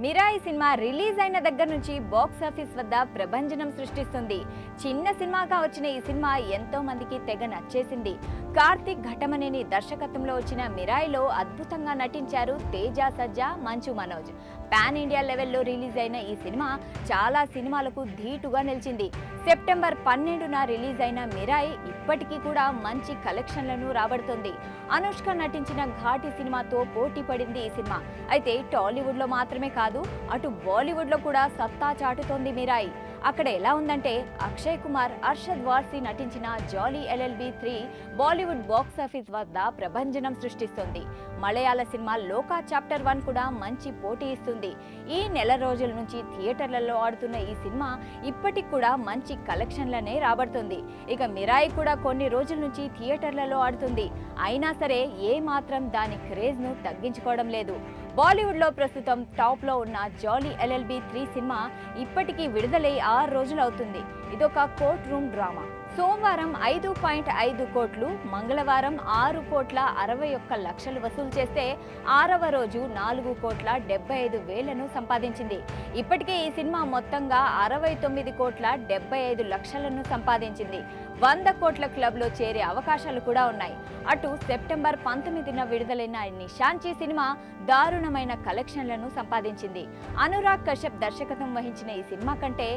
Mirai cinema release అయిన దగ్గర నుంచి బాక్స్ ఆఫీస్ వద్ద ప్రభంజనం సృష్టిస్తుంది. చిన్న సినిమాగా వచ్చిన ఈ సినిమా ఎంతో మందికి తెగ నచ్చేసింది. కార్తిక్ ఘటమనేని దర్శకత్వంలో వచ్చిన మిరాయిలో అద్భుతంగా నటించారు తేజ సజ్జా, మంచు మనోజ్. పాన్ ఇండియా లెవెల్లో రిలీజ్ అయిన ఈ సినిమా చాలా సినిమాలకు ధీటుగా నిలిచింది. సెప్టెంబర్ 12న రిలీజ్ అయిన మిరాయి ఇప్పటికీ కూడా మంచి కలెక్షన్లను రాబడుతుంది. అనుష్క నటించిన ఘాటి సినిమాతో పోటీ పడింది ఈ సినిమా. అయితే టాలీవుడ్ లో మాత్రమే కాదు, అటు బాలీవుడ్ లో కూడా సత్తా చాటుతోంది మిరాయి. అక్కడ ఎలా ఉందంటే, అక్షయ్ కుమార్, అర్షద్ వార్సీ నటించిన జాలీ LLB 3 బాలీవుడ్ బాక్స్ ఆఫీస్ వద్ద ప్రభంజనం సృష్టిస్తుంది. మలయాళ సినిమా లోకా చాప్టర్ 1 కూడా మంచి పోటీ ఇస్తుంది. ఈ నెల రోజుల నుంచి థియేటర్లలో ఆడుతున్న ఈ సినిమా ఇప్పటికి కూడా మంచి కలెక్షన్లనే రాబడుతుంది. ఇక మిరాయి కూడా కొన్ని రోజుల నుంచి థియేటర్లలో ఆడుతుంది. అయినా సరే ఏ మాత్రం దాని క్రేజ్ ను తగ్గించుకోవడం లేదు. బాలీవుడ్ లో ప్రస్తుతం టాప్ లో ఉన్న జాలీ LLB 3 సినిమా ఇప్పటికీ విడుదలై 6 రోజులు అవుతుంది. ఇదొక కోర్ట్ రూమ్ డ్రామా. సోమవారం 5.5 కోట్లు, మంగళవారం 6,61,00,000 వసూలు చేస్తే 6వ రోజు 4,75,00,000 సంపాదించింది. ఇప్పటికే ఈ సినిమా మొత్తంగా 69,75,00,000 సంపాదించింది. 100 కోట్ల క్లబ్ లో చేరే అవకాశాలు కూడా ఉన్నాయి. అటు సెప్టెంబర్ 19న విడుదలైన నిశాంచి సినిమా దారుణమైన కలెక్షన్లను సంపాదించింది. అనురాగ్ కశ్యప్ దర్శకత్వం వహించిన ఈ సినిమా కంటే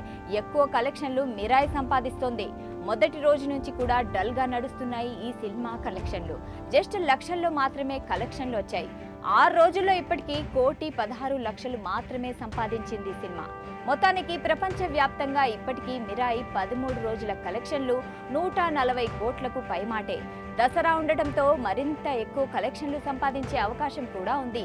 ఎక్కువ కలెక్షన్లు మిరాయి సంపాదిస్తోంది. మొదటి రోజు నుంచి కూడా డల్ గా నడుస్తున్నాయి ఈ సినిమా కలెక్షన్లు. జస్ట్ లక్షల్లో మాత్రమే కలెక్షన్లు వచ్చాయి. 6 రోజుల్లో ఇప్పటికీ 1,16,00,000 మాత్రమే సంపాదించింది ఈ సినిమా. మొత్తానికి ప్రపంచ వ్యాప్తంగా ఇప్పటికీ మిరాయి 13 రోజుల కలెక్షన్లు 140 కోట్లకు పైమాటే. దసరా ఉండటంతో మరింత ఎక్కువ కలెక్షన్లు సంపాదించే అవకాశం కూడా ఉంది.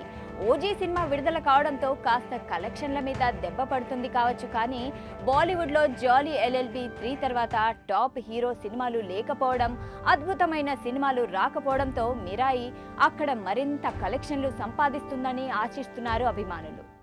ఓజీ సినిమా విడుదల కావడంతో కాస్త కలెక్షన్ల మీద దెబ్బ పడుతుంది కావచ్చు. కానీ బాలీవుడ్ లో జాలీ LLB 3 తర్వాత టాప్ హీరో సినిమాలు లేకపోవడం, అద్భుతమైన సినిమాలు రాకపోవడంతో మిరాయి అక్కడ మరింత కలెక్షన్లు సంపాదిస్తుందని ఆశిస్తున్నారు అభిమానులు.